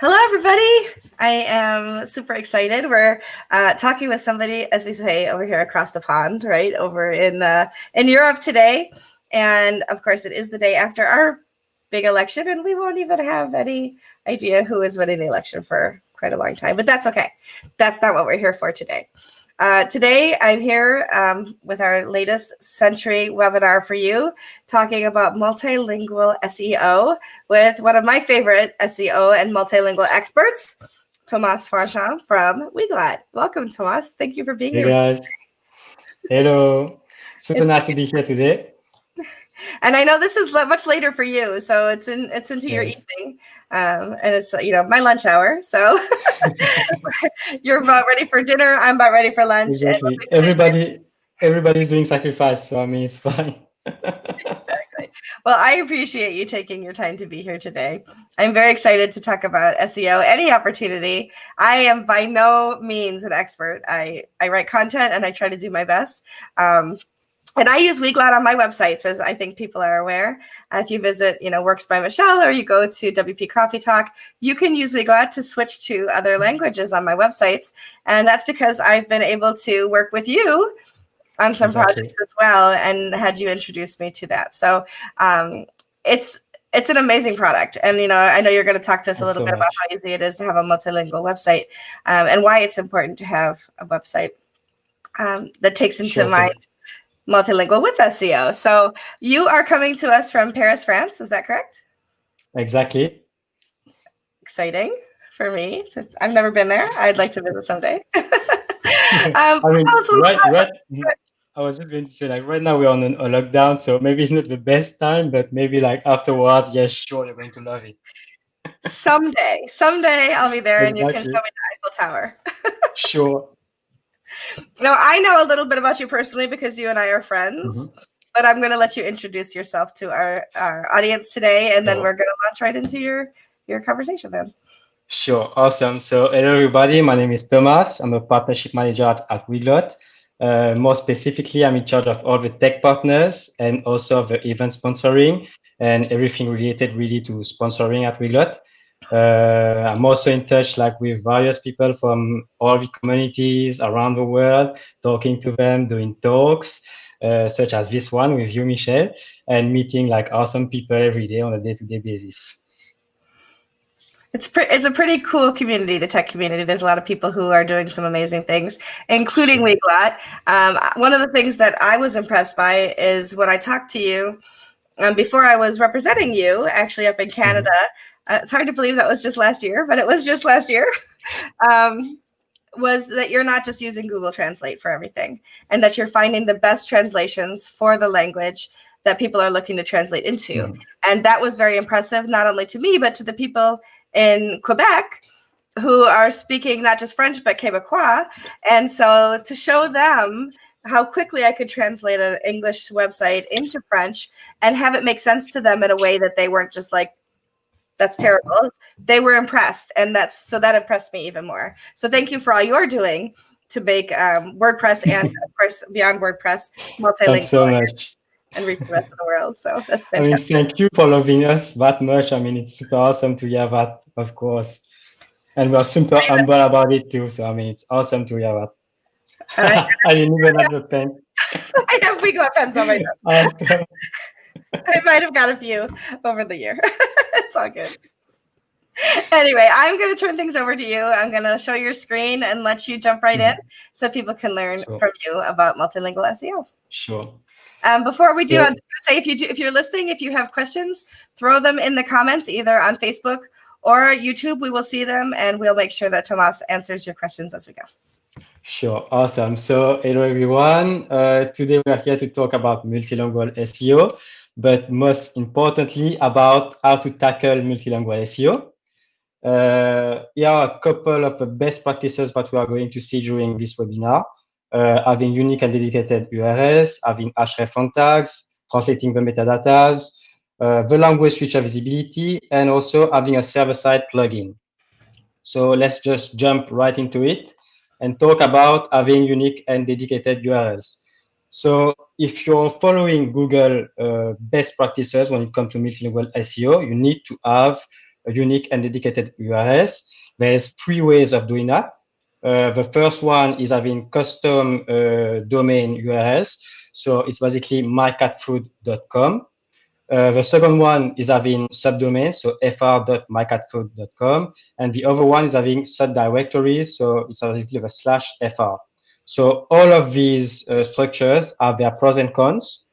Hello, everybody. I am super excited. We're talking with somebody, as we say, over here across the pond, right, over in Europe today. And of course, it is the day after our big election, and we won't even have any idea who is winning the election for quite a long time. But that's okay. That's not what we're here for today. Today, I'm here with our latest Century webinar for you, talking about multilingual SEO with one of my favorite SEO and multilingual experts, Thomas Fanchin from Weglot. Welcome, Thomas. Thank you for being here. Hey guys. Hello. Super nice to be here today. And I know this is much later for you, so it's into your evening, and it's my lunch hour. So you're about ready for dinner. I'm about ready for lunch. Exactly. Everybody's doing sacrifice, so I mean it's fine. Exactly. Well, I appreciate you taking your time to be here today. I'm very excited to talk about SEO. Any opportunity. I am by no means an expert. I write content and I try to do my best. And I use Weglot on my websites, as I think people are aware. If you visit, Works by Michelle, or you go to WP Coffee Talk, you can use Weglot to switch to other languages on my websites. And that's because I've been able to work with you on some projects as well, and had you introduce me to that. So it's an amazing product. And, I know you're going to talk to us a little bit about how easy it is to have a multilingual website, and why it's important to have a website that takes into mind multilingual with SEO. So you are coming to us from Paris, France. Is that correct? Exactly. Exciting for me. I've never been there. I'd like to visit someday. I mean, I was just going to say, like, right now we're on a lockdown, so maybe it's not the best time, but maybe like afterwards, yes, sure, you're going to love it. Someday I'll be there, and you can show me the Eiffel Tower. Sure. Now, I know a little bit about you personally because you and I are friends, but I'm going to let you introduce yourself to our audience today, and then we're going to launch right into your conversation then. Sure. Awesome. So hello, everybody. My name is Thomas. I'm a partnership manager at Weglot. More specifically, I'm in charge of all the tech partners and also the event sponsoring and everything related really to sponsoring at Weglot. I'm also in touch with various people from all the communities around the world, talking to them, doing talks, such as this one with you, Michelle, and meeting awesome people every day on a day-to-day basis. It's a pretty cool community, the tech community. There's a lot of people who are doing some amazing things, including Weglot. One of the things that I was impressed by is when I talked to you before I was representing you, actually up in Canada. It's hard to believe that was just last year, but it was just last year. Was that you're not just using Google Translate for everything, and that you're finding the best translations for the language that people are looking to translate into. And that was very impressive, not only to me, but to the people in Quebec who are speaking not just French, but Quebecois. And so to show them how quickly I could translate an English website into French and have it make sense to them in a way that they weren't just like, that's terrible. They were impressed. And that impressed me even more. So thank you for all you're doing to make WordPress and, of course, beyond WordPress, multilingual. Thanks so much. And reach the rest of the world. So that's fantastic. I mean, thank you for loving us that much. I mean, it's super awesome to hear that, of course. And we're super humble about it too. So, I mean, it's awesome to hear that. I didn't even have the pen. I have Weglot pens on my desk. I might have got a few over the year. It's all good. Anyway, I'm going to turn things over to you. I'm going to show your screen and let you jump right in so people can learn from you about multilingual SEO. Sure. Before we do, I'm just going to say, if you're listening, if you have questions, throw them in the comments, either on Facebook or YouTube. We will see them, and we'll make sure that Thomas answers your questions as we go. Sure. Awesome. So hello, everyone. Today we are here to talk about multilingual SEO, but most importantly about how to tackle multilingual SEO. Here are a couple of the best practices that we are going to see during this webinar. Having unique and dedicated URLs, having href font tags, translating the metadatas, the language switcher visibility, and also having a server-side plugin. So let's just jump right into it and talk about having unique and dedicated URLs. So if you're following Google best practices when it comes to multilingual SEO, you need to have unique and dedicated URLs. There's 3 ways of doing that. The first one is having custom domain URLs. So it's basically mycatfood.com. The second one is having subdomains, so fr.mycatfood.com. And the other one is having subdirectories, so it's basically the /fr. So all of these structures have their pros and cons.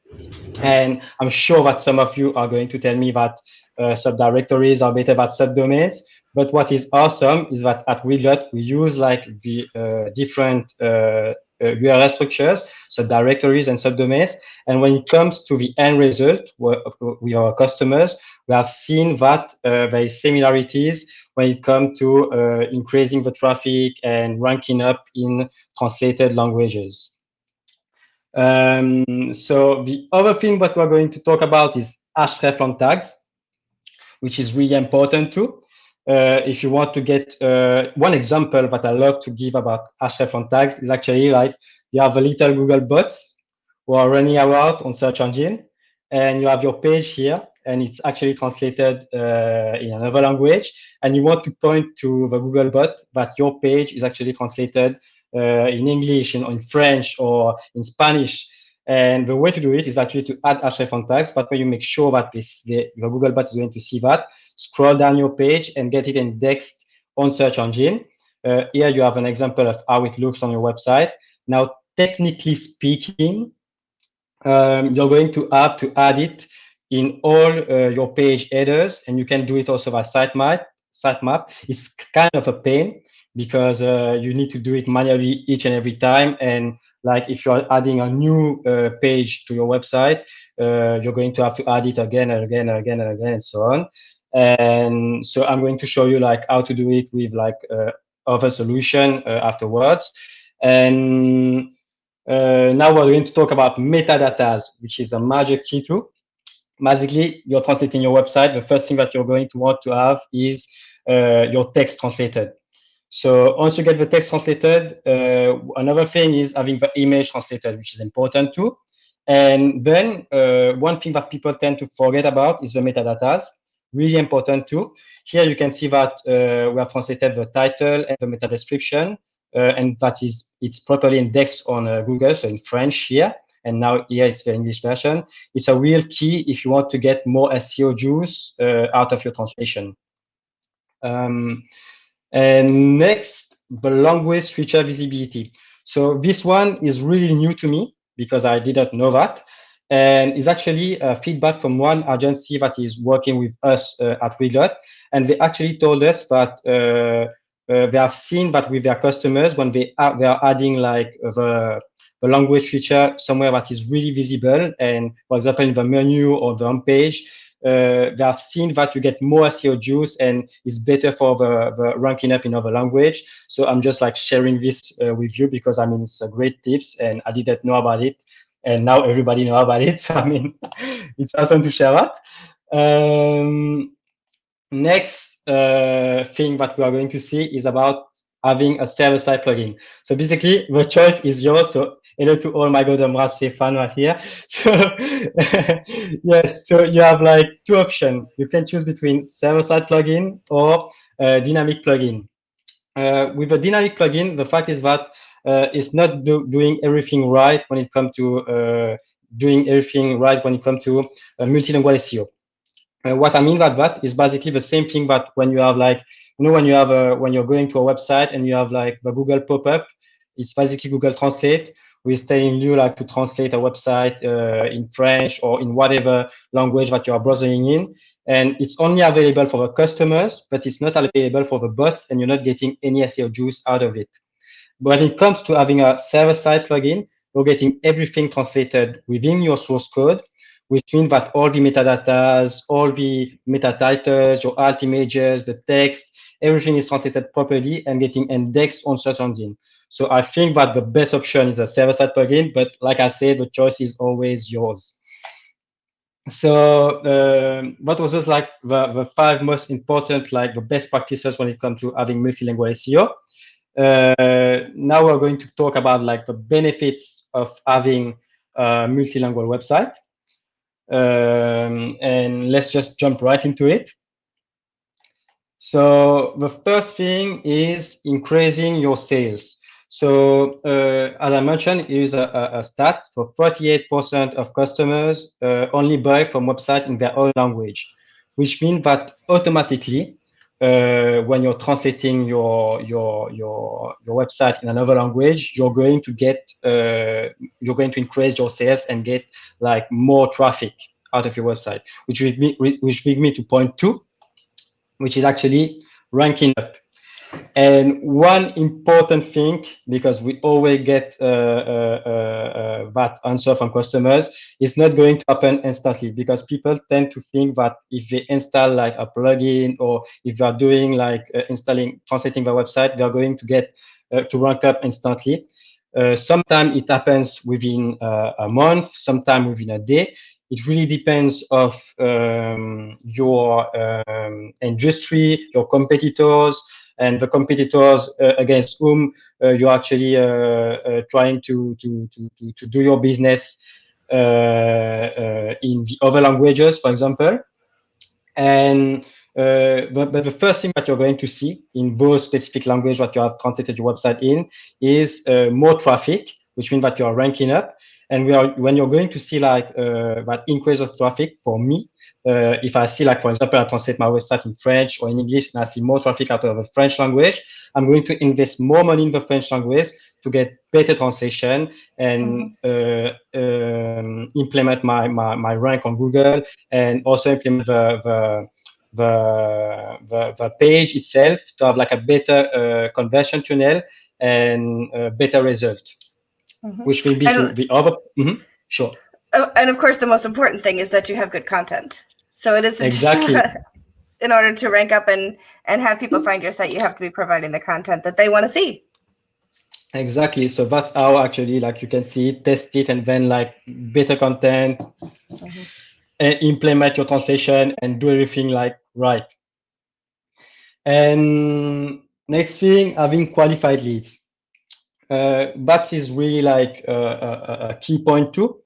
And I'm sure that some of you are going to tell me that subdirectories are better than subdomains. But what is awesome is that at Weglot, we use like the different URL structures, subdirectories and subdomains. And when it comes to the end result with our customers, we have seen that there is similarities when it comes to increasing the traffic and ranking up in translated languages. So the other thing that we're going to talk about is hreflang tags, which is really important too. If you want to get one example that I love to give about hreflang tags is actually like you have a little Google bots who are running around on search engine, and you have your page here, and it's actually translated in another language, and you want to point to the Google bot that your page is actually translated in English, in French, or in Spanish. And the way to do it is actually to add hreflang tags, but when you make sure that the Google bot is going to see that, scroll down your page and get it indexed on search engine. Here you have an example of how it looks on your website. Now, technically speaking, you're going to have to add it in all your page headers, and you can do it also by sitemap. It's kind of a pain because you need to do it manually each and every time. And like if you're adding a new page to your website, you're going to have to add it again and again and again and again and so on. And so I'm going to show you like how to do it with like other solution afterwards. And now we're going to talk about metadatas, which is a major key too. Basically, you're translating your website. The first thing that you're going to want to have is your text translated. So once you get the text translated, another thing is having the image translated, which is important too. And then one thing that people tend to forget about is the metadatas, really important too. Here you can see that we have translated the title and the meta description, and that is it's properly indexed on Google, so in French here. And now here it's the English version. It's a real key if you want to get more SEO juice out of your translation. And next, the language feature visibility. So this one is really new to me because I didn't know that. And it's actually feedback from one agency that is working with us at Weglot. And they actually told us that they have seen that with their customers when they are adding like the language feature somewhere that is really visible. And for example, in the menu or the home page, they have seen that you get more SEO juice and it's better for the ranking up in other language. So I'm just like sharing this with you because I mean, it's a great tips and I didn't know about it. And now everybody knows about it. So I mean, it's awesome to share that. Next thing that we are going to see is about having a server-side plugin. So basically, the choice is yours. So hello to all my Golden Browser fans right here. So yes, so you have like 2 options. You can choose between server-side plugin or dynamic plugin. With a dynamic plugin, the fact is that it's not doing everything right when it comes to multilingual SEO. What I mean by that is basically the same thing that when you have like, when you're going to a website and you have like the Google pop-up, it's basically Google Translate, who is telling you like to translate a website in French or in whatever language that you are browsing in. And it's only available for the customers, but it's not available for the bots, and you're not getting any SEO juice out of it. But when it comes to having a server-side plugin, you're getting everything translated within your source code, which means that all the metadatas, all the meta titles, your alt images, the text, everything is translated properly and getting indexed on search engine. So I think that the best option is a server-side plugin, but like I said, the choice is always yours. So what was just like the 5 most important, like the best practices when it comes to having multilingual SEO. Now we're going to talk about like the benefits of having a multilingual website. And let's just jump right into it. So the first thing is increasing your sales. So as I mentioned, here is a stat for 38% of customers only buy from website in their own language, which means that automatically, when you're translating your website in another language, you're going to increase your sales and get like more traffic out of your website, which brings me to point 2, which is actually ranking up. And one important thing, because we always get that answer from customers, is not going to happen instantly, because people tend to think that if they install like a plugin, or if they are doing like translating their website, they are going to get to rank up instantly. Sometimes it happens within a month, sometimes within a day. It really depends of your industry, your competitors, and the competitors against whom you're actually trying to do your business in the other languages, for example. And but the first thing that you're going to see in those specific language that you have translated your website in is more traffic, which means that you are ranking up. And when you're going to see like that increase of traffic, for me, if I see like, for example, I translate my website in French or in English, and I see more traffic out of the French language, I'm going to invest more money in the French language to get better translation and implement my rank on Google, and also implement the page itself to have like a better conversion tunnel and better result, which will be to the other. Sure. And of course, the most important thing is that you have good content. So it isn't exactly. Just, in order to rank up and have people find your site, you have to be providing the content that they want to see. Exactly. So that's how actually, like, you can see it, test it, and then like better content, implement your translation, and do everything like right. And next thing, having qualified leads. That is really like a key point too,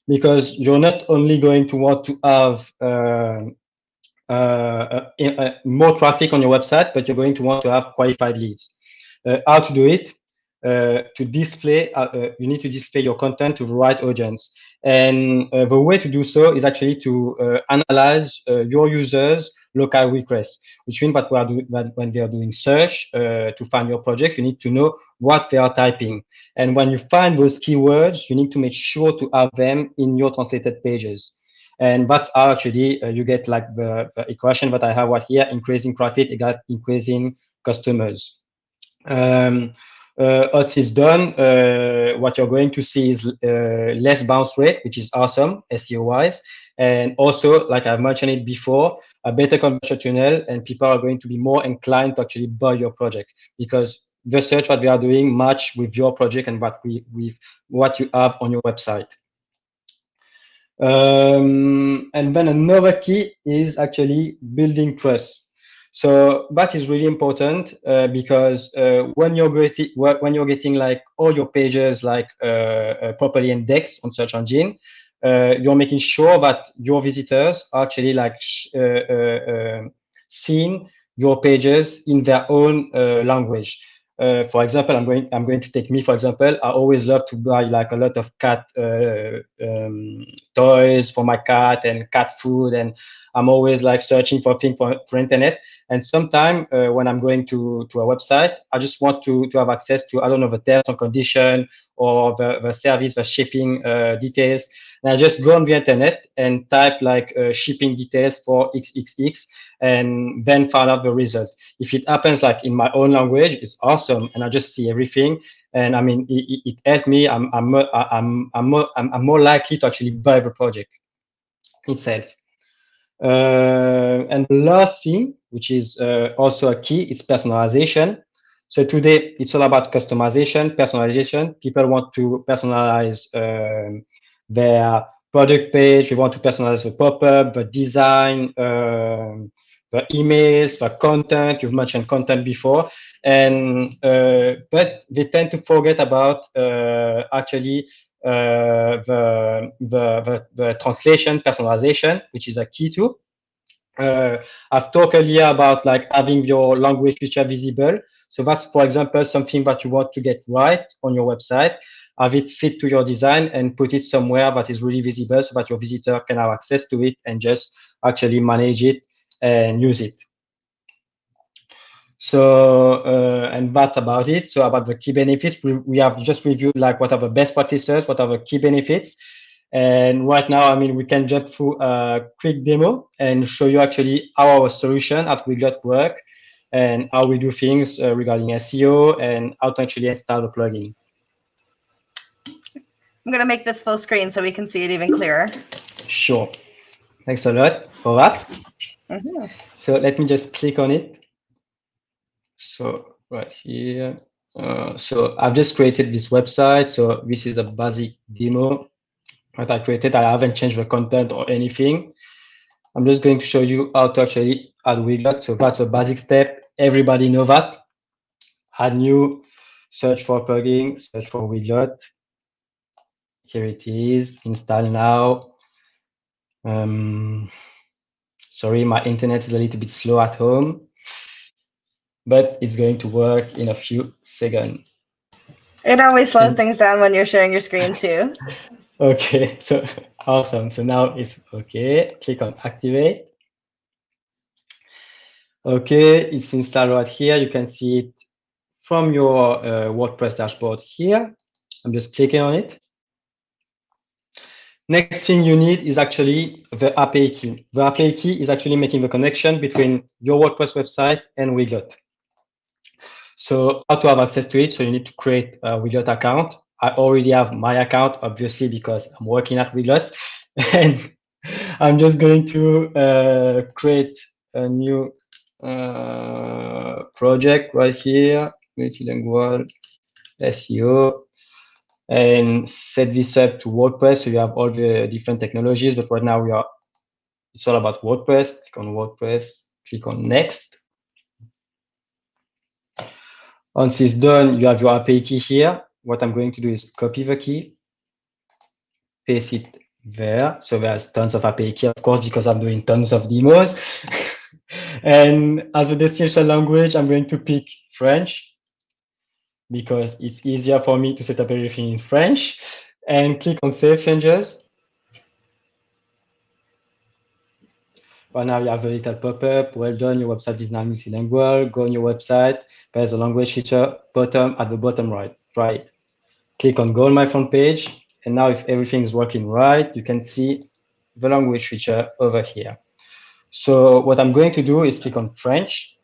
because you're not only going to want to have more traffic on your website, but you're going to want to have qualified leads. How to do it? To display, you need to display your content to the right audience. And the way to do so is actually to analyze your users' local requests, which means that when they are doing search to find your project, you need to know what they are typing. And when you find those keywords, you need to make sure to have them in your translated pages. And that's how actually you get like the equation that I have right here: increasing traffic equals increasing customers. Once it's done, what you're going to see is less bounce rate, which is awesome SEO wise. And also, like I've mentioned it before, a better conversion tunnel, and people are going to be more inclined to actually buy your project, because the search what we are doing match with your project and with what you have on your website. And then another key is actually building trust. So that is really important because when you're getting like all your pages like properly indexed on search engine, you're making sure that your visitors are actually like seeing your pages in their own language. For example, I'm going to take me, for example. I always love to buy like a lot of cat toys for my cat and cat food, and I'm always like searching for things for internet. And sometimes when I'm going to a website, I just want to have access to, I don't know, the terms and condition or the service, the shipping details. And I just go on the internet and type like shipping details for XXX, and then find out the result. If it happens like in my own language, it's awesome, and I just see everything. And I mean, it helped me. I'm more likely to actually buy the project itself. And the last thing, which is also a key, is personalization. So today it's all about customization, personalization. People want to personalize their product page. They want to personalize the pop-up, the design, the emails, the content. You've mentioned content before, and but they tend to forget about actually the translation personalization, which is a key too. I've talked earlier about like having your language feature visible. So that's, for example, something that you want to get right on your website. Have it fit to your design and put it somewhere that is really visible so that your visitor can have access to it and just actually manage it and use it. So, and that's about it. So about the key benefits, we have just reviewed like what are the best practices, what are the key benefits. And right now, I mean, we can jump through a quick demo and show you actually how our solution at Weglot work and how we do things regarding SEO and how to actually install the plugin. I'm going to make this full screen so we can see it even clearer. Sure. Thanks a lot for that. Mm-hmm. So let me just click on it. So right here. So I've just created this website. So this is a basic demo that I created. I haven't changed the content or anything. I'm just going to show you how to actually add Weglot. So that's a basic step. Everybody know that. Add new, search for plugin, search for Weglot. Here it is. Install now. Sorry, my internet is a little bit slow at home, but it's going to work in a few seconds. It always slows things down when you're sharing your screen too. Okay, so awesome. So now it's okay. Click on activate. Okay, it's installed right here. You can see it from your WordPress dashboard here. I'm just clicking on it. Next thing you need is actually the API key. The API key is actually making the connection between your WordPress website and Weglot. So how to have access to it? So you need to create a Weglot account. I already have my account, obviously, because I'm working at Weglot. And I'm just going to create a new project right here, Multilingual SEO, and set this up to WordPress. So you have all the different technologies, but right now it's all about WordPress. Click on WordPress, click on next. Once it's done, you have your API key here. What I'm going to do is copy the key, paste it there. So there's tons of API key, of course, because I'm doing tons of demos. And as the destination language, I'm going to pick French because it's easier for me to set up everything in French. And click on Save Changes. Right now you have a little pop-up. Well done, your website is now multilingual. Go on your website. There's a language feature bottom at the bottom right. Click on Go on my front page. And now if everything is working right, you can see the language feature over here. So what I'm going to do is click on French.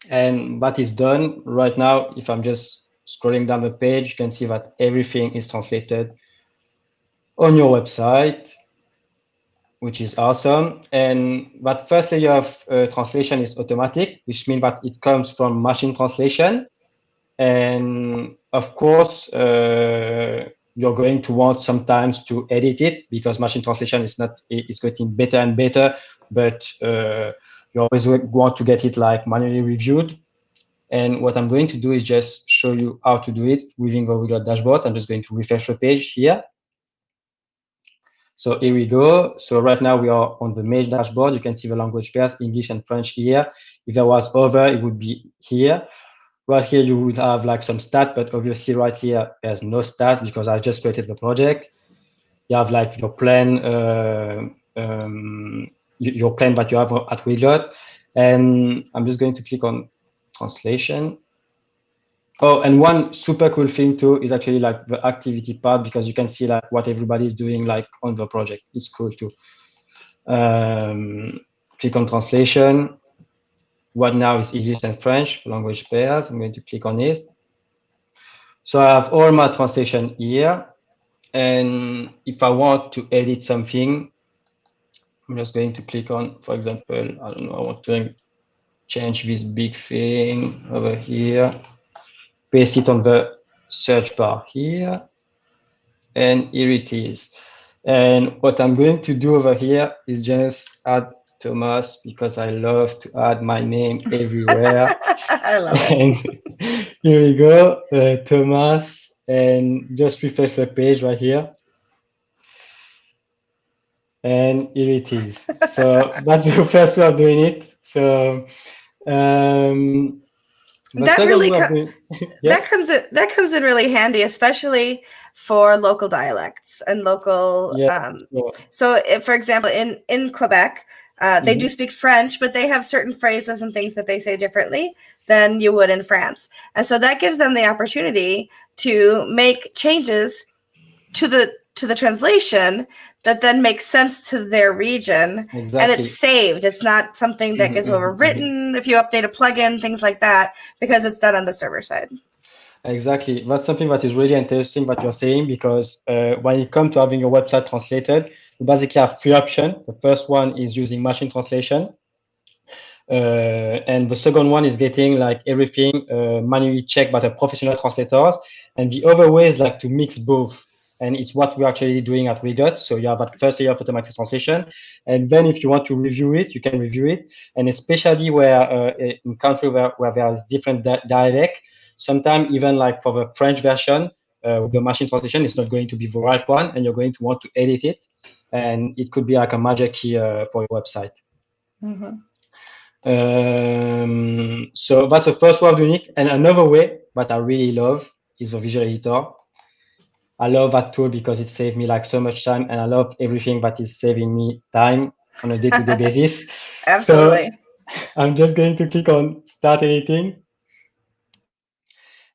And that is done right now. If I'm just scrolling down the page, you can see that everything is translated on your website, which is awesome. And that first layer of translation is automatic, which means that it comes from machine translation. And of course, you're going to want sometimes to edit it because machine translation is getting better and better, but you always want to get it like manually reviewed. And what I'm going to do is just show you how to do it within the Weglot dashboard. I'm just going to refresh the page here. So here we go. So right now we are on the main dashboard. You can see the language pairs, English and French here. If there was other, it would be here. Right here, you would have like some stat, but obviously right here, there's no stat because I just created the project. You have like your plan, your plan that you have at Weglot. And I'm just going to click on translation. Oh, and one super cool thing too is actually like the activity part because you can see like what everybody is doing like on the project. It's cool too. Click on translation. What now is English and French language pairs. I'm going to click on it. So I have all my translation here. And if I want to edit something, I'm just going to click on, for example, I don't know, I want to change this big thing over here, paste it on the search bar here, and here it is. And what I'm going to do over here is just add Thomas because I love to add my name everywhere. I love it. And here we go, Thomas, and just refresh the page right here. And here it is. So that's the first way of doing it. So the That second really way of doing that yes. comes in really handy, especially for local dialects and local. Yeah. Yeah. So, if, for example, in Quebec, they do Mhm. speak French, but they have certain phrases and things that they say differently than you would in France, and so that gives them the opportunity to make changes to the translation that then makes sense to their region, and it's Exactly. saved. It's not something that Mhm, gets mhm, mhm. overwritten if you update a plugin, things like that, because it's done on the server side. Exactly. That's something that is really interesting what you're saying, because when it comes to having your website translated, you basically have three options. The first one is using machine translation. And the second one is getting like everything manually checked by the professional translators. And the other way is like to mix both. And it's what we're actually doing at Weglot. So you have that first layer of automatic translation. And then if you want to review it, you can review it. And especially where in country where there's different dialect, sometimes even like for the French version, with the machine translation, it's not going to be the right one. And you're going to want to edit it. And it could be like a magic key for your website. Mm-hmm. So that's the first way of doing it. And another way that I really love is the visual editor. I love that tool because it saved me like so much time, and I love everything that is saving me time on a day-to-day basis. So Absolutely. I'm just going to click on start editing.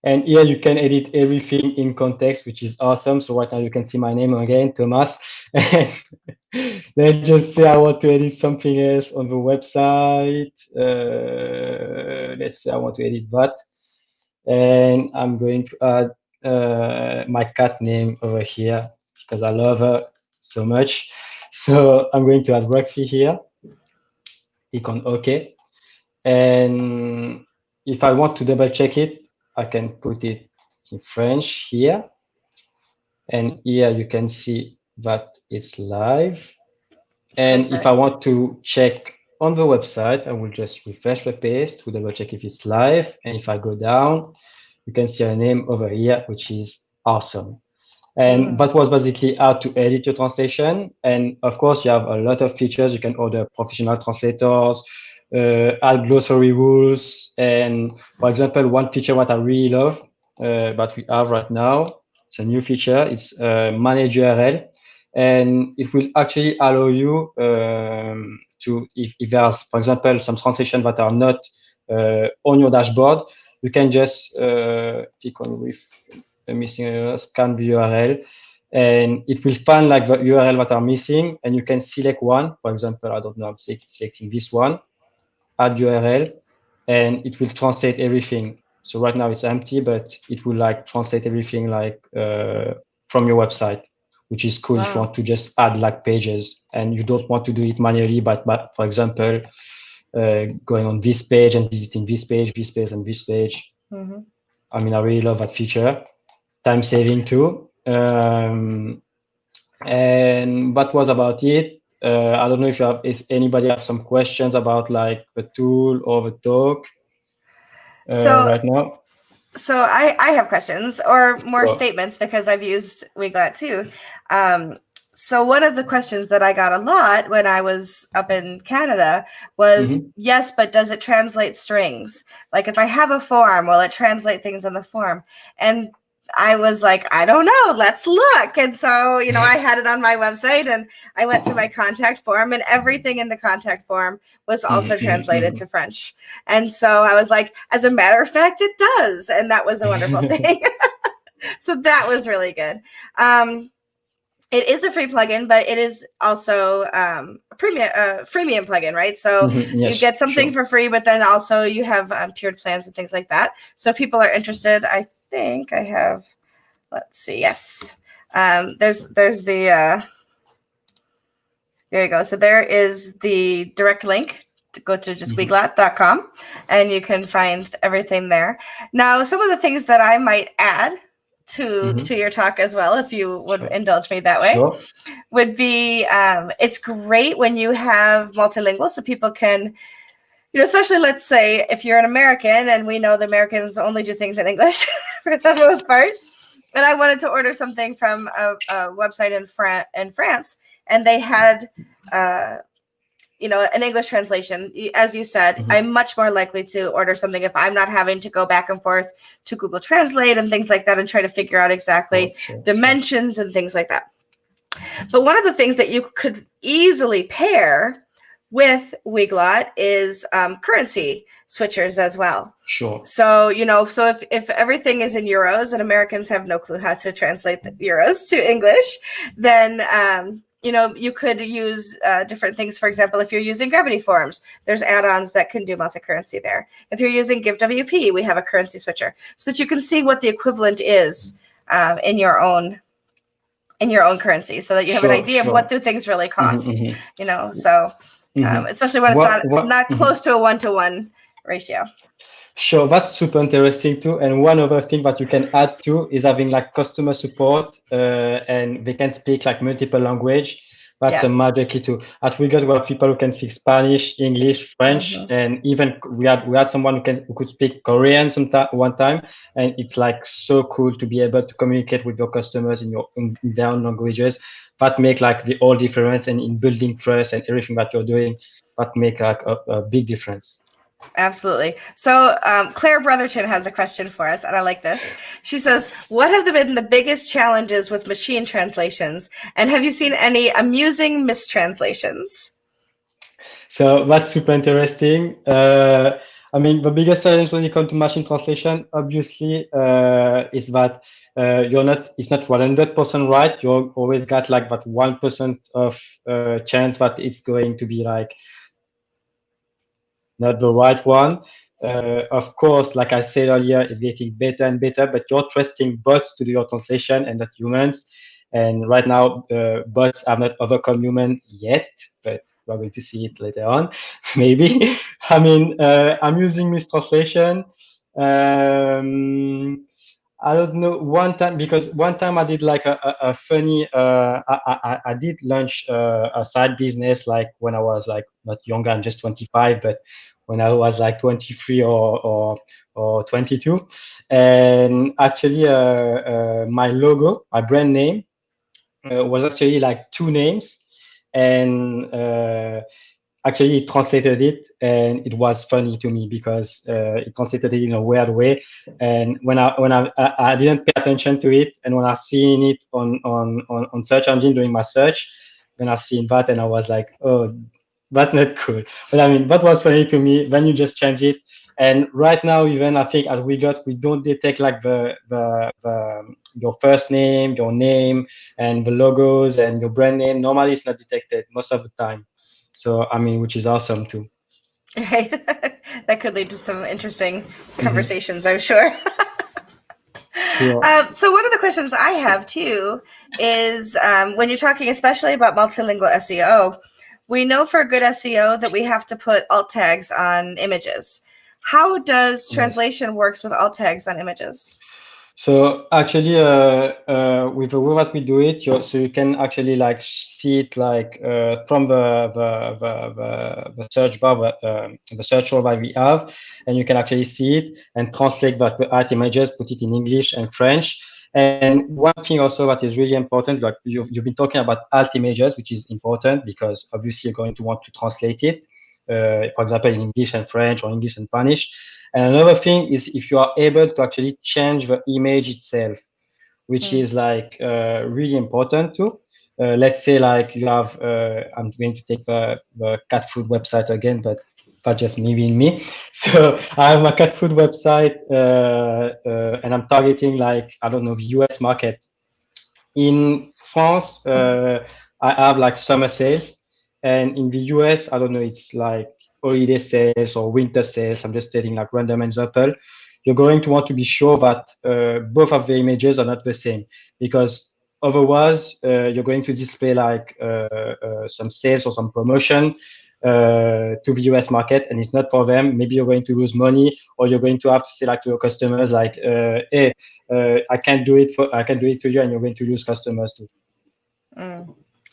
And here you can edit everything in context, which is awesome. So right now you can see my name again, Thomas. Let's just say I want to edit something else on the website. Let's say I want to edit that. And I'm going to add my cat name over here because I love her so much. So I'm going to add Roxy here. Click on OK. And if I want to double check it, I can put it in French here. And here you can see that it's live. And if I Perfect. want to check on the website, I will just refresh the page to double check if it's live. And if I go down, you can see a name over here, which is awesome. And that was basically how to edit your translation. And of course, you have a lot of features. You can order professional translators, add glossary rules. And for example, one feature what I really love that we have right now, it's a new feature. It's manage URL. And it will actually allow you to, if there's, for example, some translation that are not on your dashboard, you can just click on with the missing URL, scan the URL, and it will find like the URL that are missing, and you can select one. For example, I don't know, I'm selecting this one, add URL, and it will translate everything. So right now it's empty, but it will like translate everything like from your website, which is cool if you Wow. want to just add like pages and you don't want to do it manually. But for example, going on this page and visiting this page, and this page. Mm-hmm. I mean, I really love that feature. Time saving too. And that was about it. I don't know if you have, is anybody have some questions about like the tool or the talk So right now? So I have questions or more Sure. statements because I've used Weglot too. So one of the questions that I got a lot when I was up in Canada was, yes, but does it translate strings? Like if I have a form, will it translate things on the form? And I was like, I don't know, let's look. And so, I had it on my website and I went to my contact form and everything in the contact form was also translated to French. And so I was like, as a matter of fact, it does. And that was a wonderful thing. So that was really good. It is a free plugin, but it is also a freemium plugin, right? So you Yes, get something sure. for free, but then also you have tiered plans and things like that. So if people are interested, I think I have, let's see. Yes. There's the, there you go. So there is the direct link to go to just weglot.com and you can find everything there. Now, some of the things that I might add to your talk as well, if you would indulge me that way, Sure. would be it's great when you have multilingual so people can, especially let's say if you're an American and we know the Americans only do things in English for the most part. And I wanted to order something from a website in France, and they had an English translation, as you said, I'm much more likely to order something if I'm not having to go back and forth to Google Translate and things like that and try to figure out exactly dimensions and things like that. But one of the things that you could easily pair with Weglot is currency switchers as well. Sure. So, if everything is in euros and Americans have no clue how to translate the euros to English, then you could use different things. For example, if you're using Gravity Forms, there's add-ons that can do multi-currency there. If you're using GiveWP, we have a currency switcher so that you can see what the equivalent is in your own currency, so that you have an idea of what do things really cost. Especially when it's not close to a one-to-one ratio. Sure, that's super interesting too. And one other thing that you can add to is having like customer support, and they can speak like multiple language. That's a major key too. At Weglot, we have people who can speak Spanish, English, French, and even we had someone who could speak Korean one time. And it's like so cool to be able to communicate with your customers in their own languages. That make like the all difference, and in building trust and everything that you're doing, that make like a big difference. Absolutely. So Claire Brotherton has a question for us, and I like this. She says, what have been the biggest challenges with machine translations? And have you seen any amusing mistranslations? So that's super interesting. The biggest challenge when it comes to machine translation, obviously, is that it's not 100% right. You always got like that 1% of chance that it's going to be like not the right one. Of course, like I said earlier, it's getting better and better, but you're trusting bots to do your translation and not humans. And right now, bots have not overcome human yet, but we're going to see it later on, maybe. I'm using mistranslation. I don't know, one time I did like a funny, I did launch a side business like when I was like not younger, I'm just 25, but when I was like 23 or 22. And actually my logo, my brand name was actually like two names, and actually it translated it, and it was funny to me because it translated it in a weird way. And when I didn't pay attention to it, and when I seen it on search engine doing my search, then I've seen that, and I was like, oh, that's not cool. But that was funny to me. Then you just change it. And right now, even I think at Weglot, we don't detect like your first name, your name, and the logos and your brand name. Normally, it's not detected most of the time. So, which is awesome too. Right. That could lead to some interesting conversations, I'm sure. Sure. So one of the questions I have too is when you're talking especially about multilingual SEO, we know for good SEO that we have to put alt tags on images. How does translation works with alt tags on images? So actually, with the way that we do it, so you can actually like see it like from the search bar, the search bar that we have, and you can actually see it and translate the alt images, put it in English and French. And one thing also that is really important, like you've been talking about alt images, which is important because obviously you're going to want to translate it, for example, in English and French or English and Spanish. And another thing is if you are able to actually change the image itself, which is like really important too. Let's say like you have, I'm going to take the cat food website again, but just me being me. So I have my cat food website and I'm targeting like, I don't know, the US market. In France, I have like summer sales, and in the US, I don't know, it's like holiday sales or winter sales. I'm just taking like random example. You're going to want to be sure that both of the images are not the same, because otherwise you're going to display like some sales or some promotion to the US market, and it's not for them. Maybe you're going to lose money, or you're going to have to say like to your customers like, hey, I can't do it to you, and you're going to lose customers too.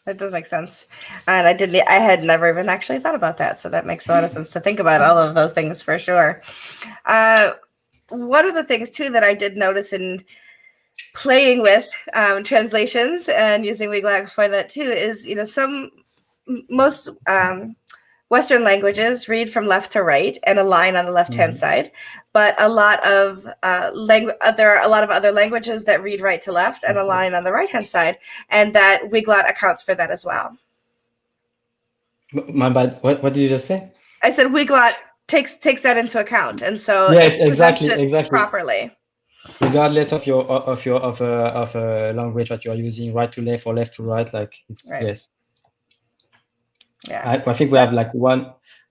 That does make sense. And I had never even actually thought about that. So that makes a lot of sense to think about all of those things for sure. One of the things too that I did notice in playing with translations and using Weglot for that too is, most Western languages read from left to right and align on the left-hand side, but a lot of there are a lot of other languages that read right to left and align on the right-hand side, and that Weglot accounts for that as well. My bad. What did you just say? I said Weglot takes that into account, and so Yes, it exactly, presents it exactly. properly. Regardless of a language that you are using, right to left or left to right, like it's Right. yes. Yeah. I think we have like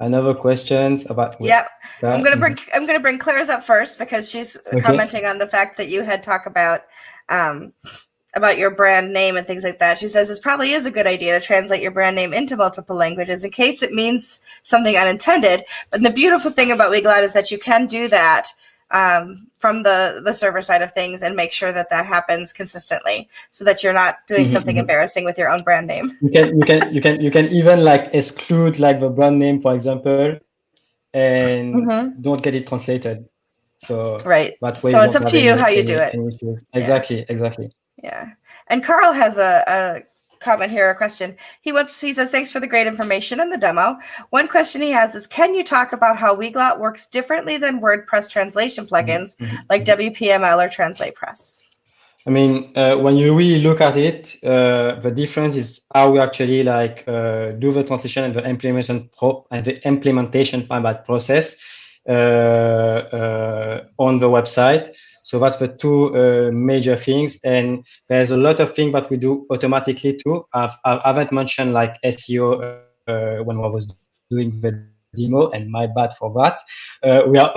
another questions about. Yeah, I'm gonna bring Claire's up first because she's commenting on the fact that you had talked about your brand name and things like that. She says this probably is a good idea to translate your brand name into multiple languages in case it means something unintended. But the beautiful thing about Weglot is that you can do that from the server side of things and make sure that happens consistently, so that you're not doing something embarrassing with your own brand name. You can even like exclude like the brand name, for example, and don't get it translated. So right. that way So it's up to you how you do it. Exactly, exactly. Yeah. And Carl has a comment here, a question. He says, thanks for the great information and the demo. One question he has is, can you talk about how Weglot works differently than WordPress translation plugins like Wpml or TranslatePress? I mean, when you really look at it, the difference is how we actually like do the translation and the implementation process on the website. So that's the two major things, and there's a lot of things that we do automatically too. I haven't mentioned like SEO when I was doing the demo, and my bad for that. We are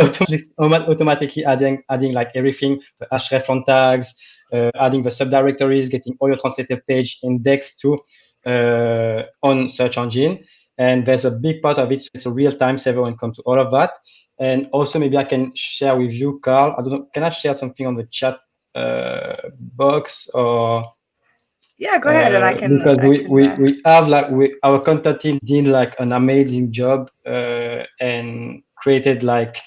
automatically adding like everything, the hreflang tags, adding the subdirectories, getting all your translated page indexed to on search engine. And there's a big part of it, so it's a real-time saver when it comes to all of that. And also, maybe I can share with you, Carl. I don't know, can I share something on the chat box or? Yeah, go ahead, and I can. Because we have like our content team did like an amazing job and created like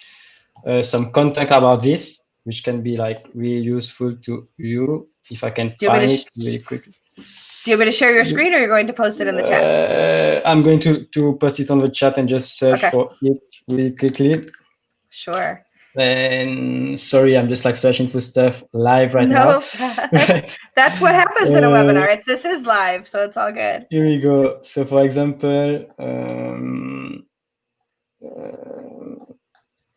some content about this, which can be like really useful to you if I can find it really quickly. Do you want me to share your screen, or you're going to post it in the chat? I'm going to post it on the chat and just search for it really quickly. Sure. And sorry, I'm just like searching for stuff live right now. That's what happens in a webinar. This is live, so it's all good. Here we go. So for example,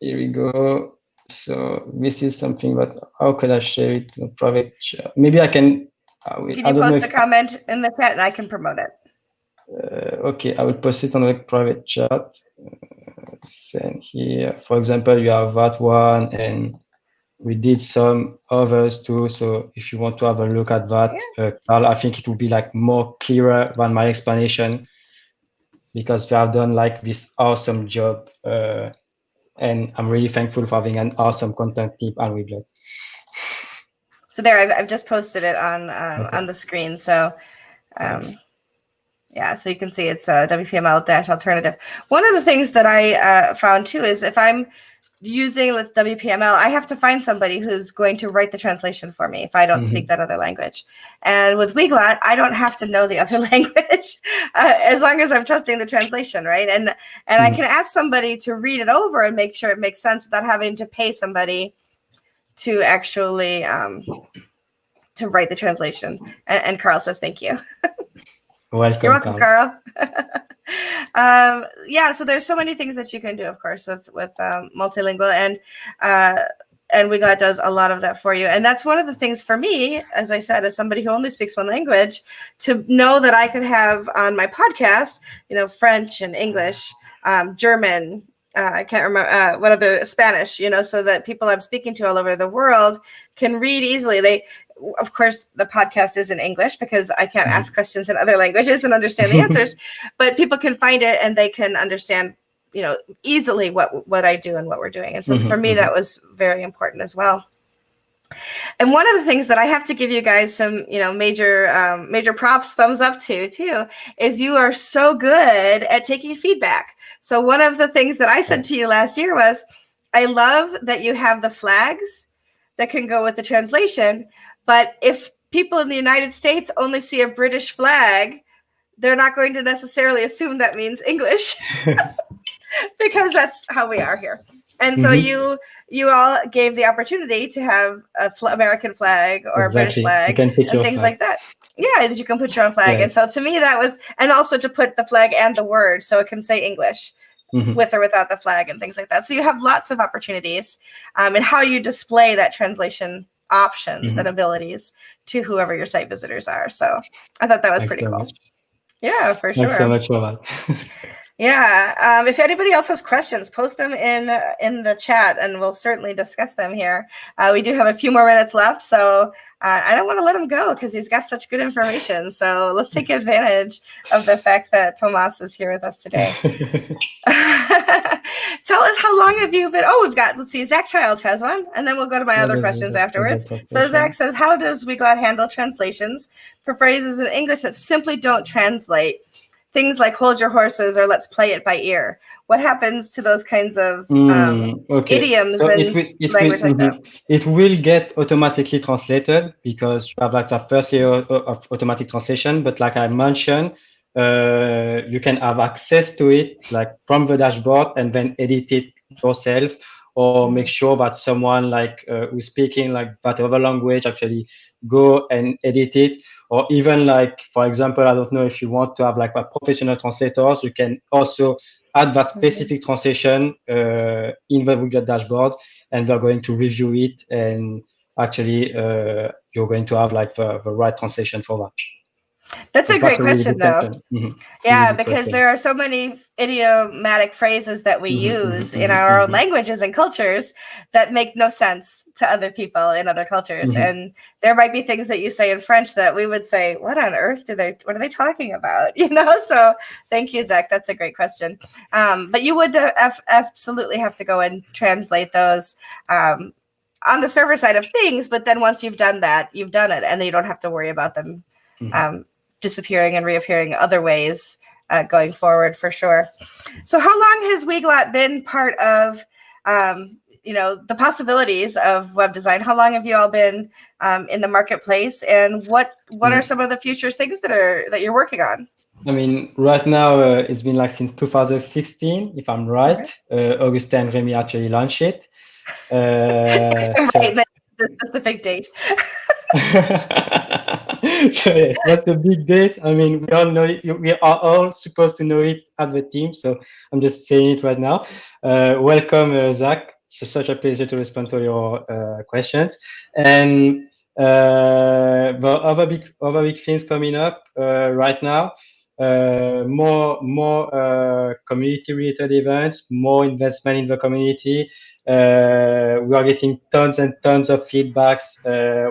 here we go. So this is something that, how can I share it in a private chat? Maybe I can. Can you post a comment in the chat and I can promote it? Okay, I will post it on the private chat. Send here. For example, you have that one, and we did some others too. So if you want to have a look at that, Carl, I think it will be like more clearer than my explanation, because they have done like this awesome job. And I'm really thankful for having an awesome content team and Weglot. So there, I've just posted it on the screen. So, yeah, so you can see it's WPML-alternative. One of the things that I found too is if I'm using WPML, I have to find somebody who's going to write the translation for me if I don't speak that other language. And with Weglot, I don't have to know the other language as long as I'm trusting the translation, right? And I can ask somebody to read it over and make sure it makes sense without having to pay somebody to actually to write the translation. And Carl says thank you. Welcome, you're welcome, Carl. Yeah, so there's so many things that you can do, of course, with multilingual, and Weglot does a lot of that for you. And that's one of the things for me, as I said, as somebody who only speaks one language, to know that I could have on my podcast, French and English, German, I can't remember what other, Spanish, so that people I'm speaking to all over the world can read easily. Of course, the podcast is in English because I can't ask questions in other languages and understand the answers, but people can find it and they can understand, easily what I do and what we're doing. And so for me, that was very important as well. And one of the things that I have to give you guys some, major props, thumbs up to too, is you are so good at taking feedback. So one of the things that I said to you last year was, I love that you have the flags that can go with the translation. But if people in the United States only see a British flag, they're not going to necessarily assume that means English because that's how we are here. And so you all gave the opportunity to have a American flag or a British flag and things like that. Yeah, that you can put your own flag. And so to me that was, and also to put the flag and the word so it can say English with or without the flag and things like that. So you have lots of opportunities in how you display that translation options and abilities to whoever your site visitors are. So I thought that was pretty cool. Yeah, for sure. Thanks so much for that. Yeah. If anybody else has questions, post them in the chat and we'll certainly discuss them here. We do have a few more minutes left, so I don't want to let him go because he's got such good information. So let's take advantage of the fact that Thomas is here with us today. Tell us, how long have you been? Oh, we've got, let's see, Zach Childs has one, and then we'll go to my other questions afterwards. So Zach says, how does Weglot handle translations for phrases in English that simply don't translate? Things like hold your horses or let's play it by ear. What happens to those kinds of idioms so and language like that? It will get automatically translated because you have like the first layer of automatic translation. But like I mentioned, you can have access to it like from the dashboard and then edit it yourself, or make sure that someone like who's speaking like that other language actually go and edit it. Or even like, for example, I don't know if you want to have like a professional translators, you can also add that specific translation in the Weglot dashboard, and they're going to review it, and actually you're going to have like the right translation for that. That's a great question, though. Yeah, because there are so many idiomatic phrases that we use in our own languages and cultures that make no sense to other people in other cultures. And there might be things that you say in French that we would say, what on earth what are they talking about? You know, so thank you, Zach. That's a great question. But you would absolutely have to go and translate those on the server side of things. But then once you've done that, you've done it, and then you don't have to worry about them disappearing and reappearing other ways going forward, for sure. So how long has Weglot been part of the possibilities of web design? How long have you all been in the marketplace, and what are some of the future things that you're working on? I mean, right now it's been like since 2016, if I'm right. Augustin and Remy actually launched it. Right, the specific date. So yes, that's a big date. I mean, we all know it. We are all supposed to know it at the team, so I'm just saying it right now. Welcome, Zach. It's such a pleasure to respond to your questions. And the other big things coming up right now. More community-related events, more investment in the community. We are getting tons and tons of feedbacks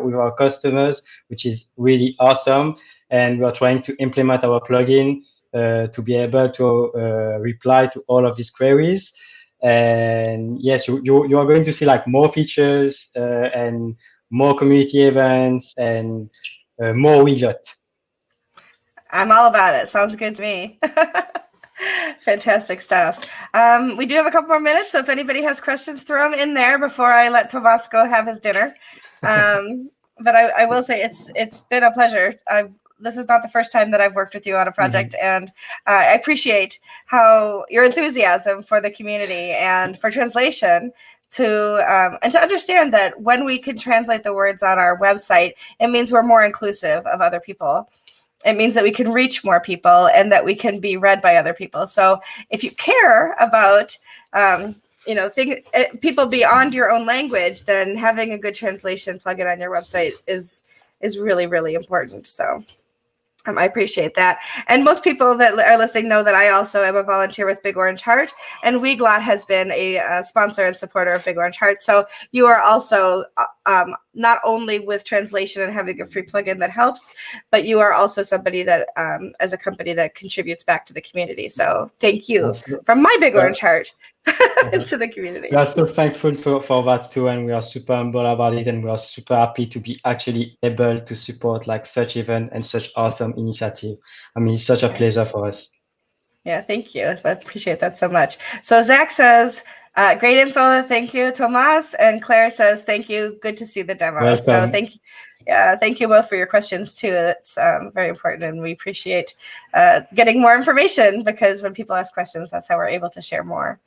with our customers, which is really awesome. And we are trying to implement our plugin to be able to reply to all of these queries. And yes, you are going to see like more features and more community events and more Weglot. I'm all about it. Sounds good to me. Fantastic stuff. We do have a couple more minutes, so if anybody has questions, throw them in there before I let Thomas go have his dinner. But I will say it's been a pleasure. This is not the first time that I've worked with you on a project, and I appreciate how your enthusiasm for the community and for translation and to understand that when we can translate the words on our website, it means we're more inclusive of other people. It means that we can reach more people and that we can be read by other people. So if you care about, people beyond your own language, then having a good translation plugin on your website is really, really important. So I appreciate that. And most people that are listening know that I also am a volunteer with Big Orange Heart, and Weglot has been a sponsor and supporter of Big Orange Heart. So you are also not only with translation and having a free plugin that helps, but you are also somebody that, as a company, that contributes back to the community. So thank you from my Big Orange Heart to the community. We are so thankful for that too, and we are super humble about it, and we are super happy to be actually able to support like such event and such awesome initiative. I mean, it's such a pleasure for us. Yeah, thank you. I appreciate that so much. So Zach says, Great info. Thank you, Thomas. And Claire says, thank you. Good to see the demo. Welcome. So thank you both for your questions too. That's very important, and we appreciate getting more information, because when people ask questions, that's how we're able to share more.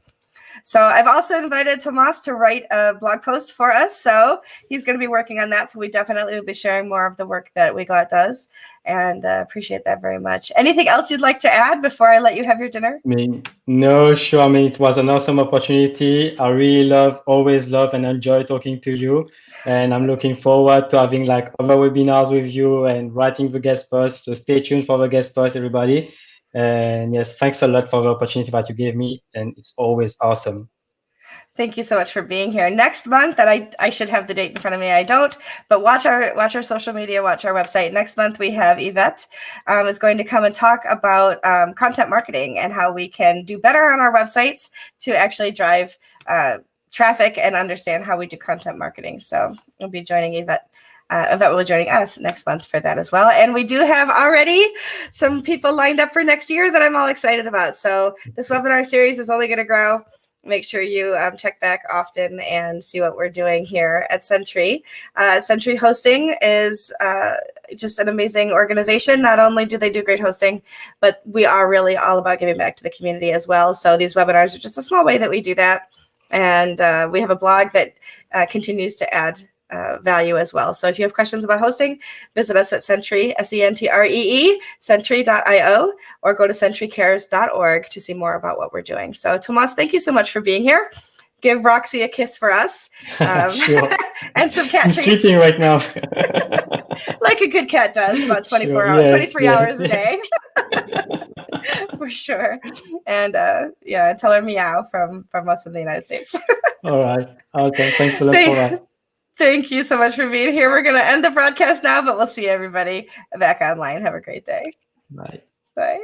So I've also invited Thomas to write a blog post for us. So he's going to be working on that. So we definitely will be sharing more of the work that Weglot does, and appreciate that very much. Anything else you'd like to add before I let you have your dinner? I mean, no, sure. I mean, it was an awesome opportunity. I really always love and enjoy talking to you. And I'm looking forward to having like other webinars with you and writing the guest posts. So stay tuned for the guest posts, everybody. And yes, thanks a lot for the opportunity that you gave me. And it's always awesome. Thank you so much for being here. Next month, and I should have the date in front of me. I don't, but watch our social media, watch our website. Next month, we have Yvette is going to come and talk about content marketing and how we can do better on our websites to actually drive traffic and understand how we do content marketing. So we'll be joining Yvette. Yvette will be joining us next month for that as well. And we do have already some people lined up for next year that I'm all excited about. So this webinar series is only going to grow. Make sure you check back often and see what we're doing here at Sentry. Sentry Hosting is just an amazing organization. Not only do they do great hosting, but we are really all about giving back to the community as well. So these webinars are just a small way that we do that. And we have a blog that continues to add value as well. So if you have questions about hosting, visit us at Sentry, Sentree, Sentry.io, or go to sentrycares.org to see more about what we're doing. So Thomas, thank you so much for being here. Give Roxy a kiss for us. Sure. And some cat treats. She's sleeping right now. Like a good cat does, about 24 hours, yes, 23 hours a day. For sure. And tell her meow from us in the United States. All right. Okay. Thanks a lot for that. Thank you so much for being here. We're going to end the broadcast now, but we'll see everybody back online. Have a great day. Bye. Bye.